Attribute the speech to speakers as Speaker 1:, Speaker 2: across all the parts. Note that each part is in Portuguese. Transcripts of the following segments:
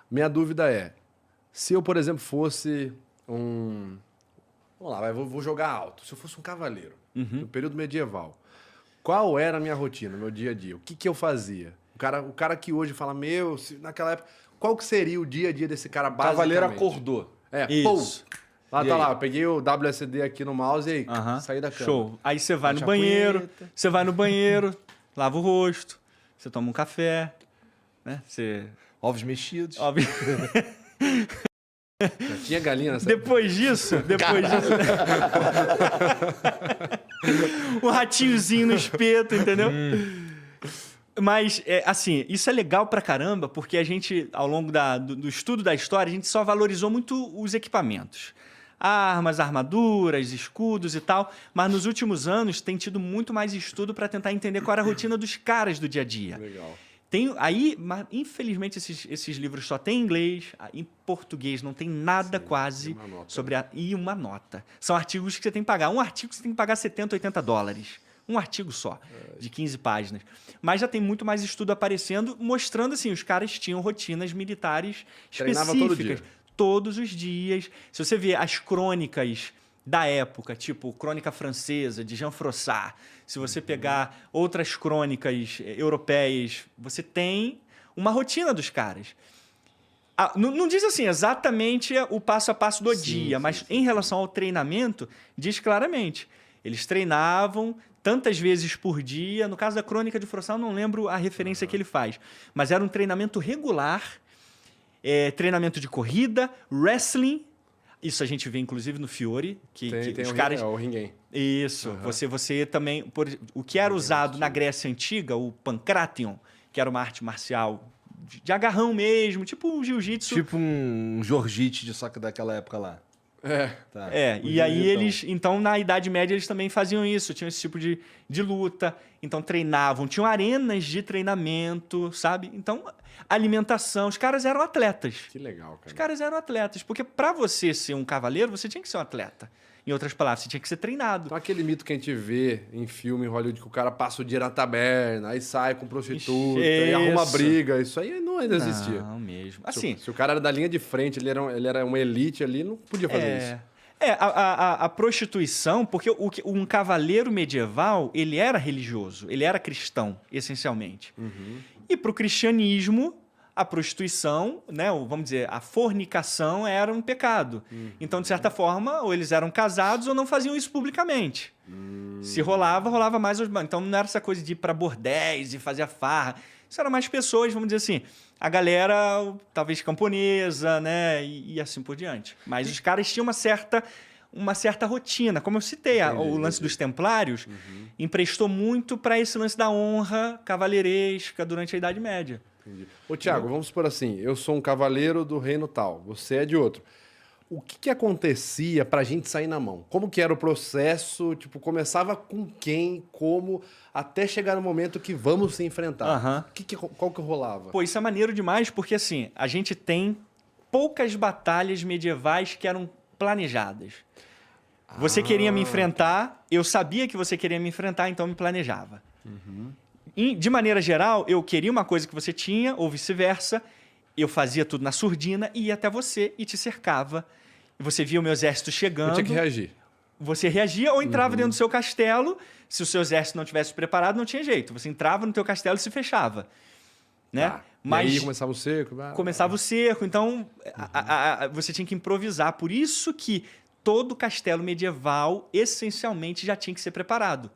Speaker 1: Minha dúvida é, se eu, por exemplo, fosse um... Vamos lá, vou jogar alto. Se eu fosse um cavaleiro, no período medieval, qual era a minha rotina, meu dia a dia? O que que eu fazia? O cara que hoje fala, naquela época, qual que seria o dia a dia desse cara basicamente?
Speaker 2: Cavaleiro acordou.
Speaker 1: Isso. Lá
Speaker 2: E
Speaker 1: tá
Speaker 2: aí?
Speaker 1: lá, eu peguei o WSD aqui no mouse e aí, saí da cama.
Speaker 3: Show. Aí você vai
Speaker 1: Bate
Speaker 3: no
Speaker 1: a
Speaker 3: banheiro,
Speaker 1: punheta.
Speaker 3: você vai no banheiro, lava o rosto, você toma um café, né? Você...
Speaker 2: Ovos mexidos.
Speaker 3: Óbvio.
Speaker 1: Já tinha galinha nessa
Speaker 3: Depois disso, um ratinhozinho no espeto, entendeu? Mas, assim, isso é legal pra caramba, porque a gente, ao longo do estudo da história, a gente só valorizou muito os equipamentos. Armas, armaduras, escudos e tal, mas nos últimos anos tem tido muito mais estudo para tentar entender qual era a rotina dos caras do dia a dia.
Speaker 1: Legal.
Speaker 3: Mas, infelizmente, esses livros só tem em inglês, em português não tem nada quase
Speaker 1: uma nota,
Speaker 3: sobre e uma nota. São artigos que você tem que pagar. Um artigo você tem que pagar 70, 80 dólares. Um artigo só, de 15 páginas. Mas já tem muito mais estudo aparecendo, mostrando assim, os caras tinham rotinas militares
Speaker 1: Treinava
Speaker 3: específicas.
Speaker 1: todo dia.
Speaker 3: Todos os dias. Se você vê as crônicas da época, tipo Crônica Francesa, de Jean Froissart, se você pegar outras crônicas europeias, você tem uma rotina dos caras. Não diz assim exatamente o passo a passo do dia, mas em relação ao treinamento, diz claramente. Eles treinavam tantas vezes por dia. No caso da Crônica de Froissart, eu não lembro a referência que ele faz, mas era um treinamento regular, treinamento de corrida, wrestling. Isso a gente vê, inclusive, no Fiore, que os caras...
Speaker 1: o Ringen.
Speaker 3: Isso. Você também... o que era usado na Grécia Antiga, o pancration, que era uma arte marcial de agarrão mesmo, tipo um jiu-jitsu.
Speaker 2: Tipo um Jorjite, só que daquela época lá.
Speaker 3: Tá. E aí eles... Então, na Idade Média, eles também faziam isso. Tinham esse tipo de luta. Então, treinavam. Tinham arenas de treinamento, sabe? Então, alimentação. Os caras eram atletas.
Speaker 1: Que legal, cara.
Speaker 3: Os caras eram atletas. Porque para você ser um cavaleiro, você tinha que ser um atleta. Em outras palavras, você tinha que ser treinado.
Speaker 1: Então, aquele mito que a gente vê em filme em Hollywood, que o cara passa o dia na taberna, aí sai com prostituta, e arruma briga. Isso aí não ainda existia.
Speaker 3: Não, mesmo. Assim,
Speaker 1: Se o cara era da linha de frente, ele era uma elite ali, não podia fazer isso.
Speaker 3: A prostituição, porque um cavaleiro medieval, ele era religioso, ele era cristão, essencialmente. E para o cristianismo, a prostituição, né, vamos dizer, a fornicação era um pecado. Então, de certa forma, ou eles eram casados ou não faziam isso publicamente. Se rolava mais... Então, não era essa coisa de ir para bordéis e fazer a farra. Isso eram mais pessoas, vamos dizer assim, a galera talvez camponesa, né, e assim por diante. Mas os caras tinham uma certa rotina. Como eu citei, o lance dos templários emprestou muito para esse lance da honra cavalheiresca durante a Idade Média.
Speaker 1: Entendi. Ô, Thiago, vamos supor assim, eu sou um cavaleiro do reino tal, você é de outro. O que acontecia pra gente sair na mão? Como que era o processo? Tipo, começava com quem, como, até chegar no momento que vamos se enfrentar. Qual que rolava?
Speaker 3: Pô, isso é maneiro demais, porque assim, a gente tem poucas batalhas medievais que eram planejadas. Você queria me enfrentar, eu sabia que você queria me enfrentar, então eu me planejava. De maneira geral, eu queria uma coisa que você tinha, ou vice-versa, eu fazia tudo na surdina, ia até você e te cercava. Você via o meu exército chegando.
Speaker 1: Eu tinha que reagir.
Speaker 3: Você reagia ou entrava dentro do seu castelo. Se o seu exército não tivesse preparado, não tinha jeito. Você entrava no teu castelo e se fechava. Né?
Speaker 1: Tá.
Speaker 3: Mas
Speaker 1: e aí começava o cerco.
Speaker 3: Começava o cerco. Então, você tinha que improvisar. Por isso que todo castelo medieval, essencialmente, já tinha que ser preparado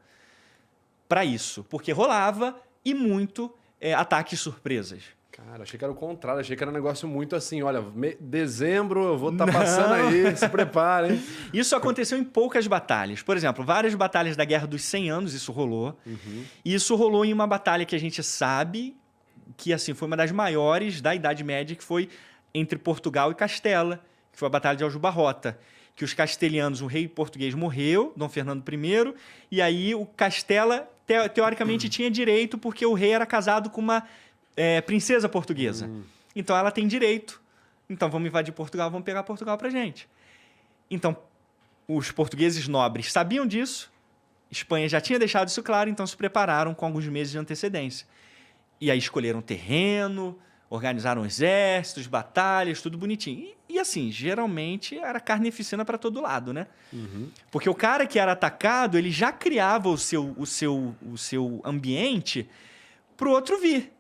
Speaker 3: para isso. Porque rolava e muito ataques surpresas.
Speaker 1: Cara, achei que era o contrário. Achei que era um negócio muito assim, olha, dezembro eu vou estar passando aí, se prepara, hein?
Speaker 3: Isso aconteceu em poucas batalhas. Por exemplo, várias batalhas da Guerra dos 100 Anos, isso rolou. E isso rolou em uma batalha que a gente sabe que assim foi uma das maiores da Idade Média, que foi entre Portugal e Castela, que foi a Batalha de Aljubarrota. Que os castelhanos, o rei português morreu, Dom Fernando I, e aí o Castela, teoricamente, tinha direito, porque o rei era casado com uma princesa portuguesa. Então ela tem direito. Então vamos invadir Portugal, vamos pegar Portugal pra gente. Então os portugueses nobres sabiam disso, Espanha já tinha deixado isso claro, então se prepararam com alguns meses de antecedência. E aí escolheram terreno, organizaram exércitos, batalhas, tudo bonitinho. E assim, geralmente era carnificina para todo lado, né? Porque o cara que era atacado, ele já criava o seu ambiente para o outro vir.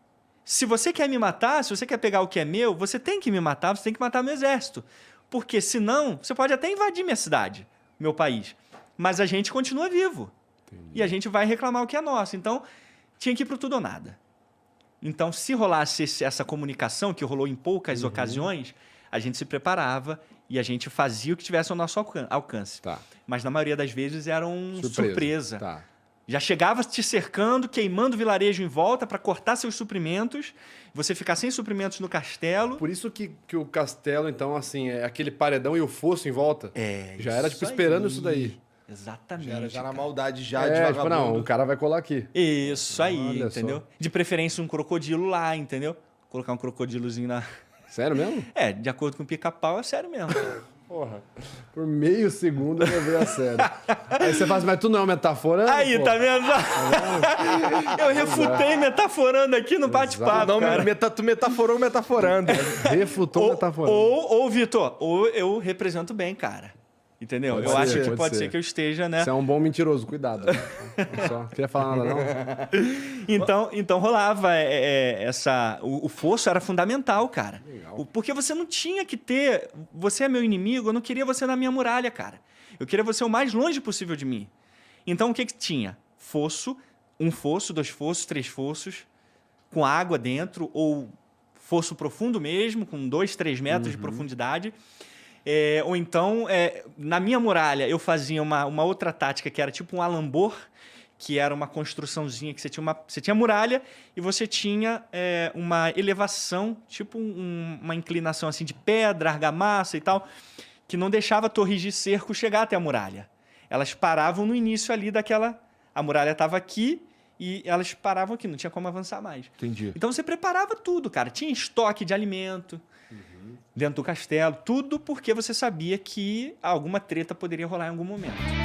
Speaker 3: Se você quer me matar, se você quer pegar o que é meu, você tem que me matar, você tem que matar meu exército. Porque senão, você pode até invadir minha cidade, meu país, mas a gente continua vivo. E a gente vai reclamar o que é nosso. Então, tinha que ir pro tudo ou nada. Então, se rolasse essa comunicação, que rolou em poucas ocasiões, a gente se preparava e a gente fazia o que tivesse ao nosso alcance.
Speaker 1: Tá.
Speaker 3: Mas, na maioria das vezes, era surpresa.
Speaker 1: Tá.
Speaker 3: Já chegava te cercando, queimando o vilarejo em volta para cortar seus suprimentos, você ficar sem suprimentos no castelo.
Speaker 1: Por isso que o castelo, então, assim, é aquele paredão e o fosso em volta. Já era, tipo, esperando isso daí.
Speaker 3: Exatamente.
Speaker 2: Já na
Speaker 3: cara.
Speaker 2: maldade, já de
Speaker 1: Tipo,
Speaker 2: vagabundo.
Speaker 1: não, o cara vai colar aqui.
Speaker 3: Isso aí,
Speaker 1: Olha
Speaker 3: entendeu?
Speaker 1: só.
Speaker 3: De preferência um crocodilo lá, entendeu? Colocar um crocodilozinho na...
Speaker 1: Sério mesmo?
Speaker 3: De acordo com o pica-pau, é sério mesmo.
Speaker 1: Porra. Por meio segundo eu levei a sério. Aí você fala assim, mas tu não é um metaforando?
Speaker 3: Aí,
Speaker 1: pô?
Speaker 3: tá vendo? Eu refutei metaforando aqui no bate-papo,
Speaker 2: Não,
Speaker 3: cara.
Speaker 2: tu metaforou metaforando.
Speaker 1: Refutou metaforando.
Speaker 3: Ou, Vitor, ou eu represento bem, cara. Entendeu?
Speaker 1: Pode
Speaker 3: eu
Speaker 1: ser,
Speaker 3: acho que
Speaker 1: pode
Speaker 3: pode
Speaker 1: ser.
Speaker 3: ser que eu esteja, né?
Speaker 1: Você é um bom mentiroso, cuidado. Só. Não queria falar nada, não?
Speaker 3: Então rolava o fosso era fundamental, cara.
Speaker 1: Legal.
Speaker 3: Porque você não tinha que ter... Você é meu inimigo, eu não queria você na minha muralha, cara. Eu queria você o mais longe possível de mim. Então o que tinha? Fosso, 1 fosso, 2 fossos, 3 fossos, com água dentro, ou fosso profundo mesmo, com 2, 3 metros de profundidade. Ou então, na minha muralha, eu fazia uma outra tática que era tipo um alambor, que era uma construçãozinha que você tinha muralha e você tinha uma elevação, tipo uma inclinação assim de pedra, argamassa e tal, que não deixava torres de cerco chegar até a muralha. Elas paravam no início ali daquela... A muralha estava aqui e elas paravam aqui, não tinha como avançar mais.
Speaker 2: Entendi.
Speaker 3: Então você preparava tudo, cara. Tinha estoque de alimento dentro do castelo, tudo porque você sabia que alguma treta poderia rolar em algum momento.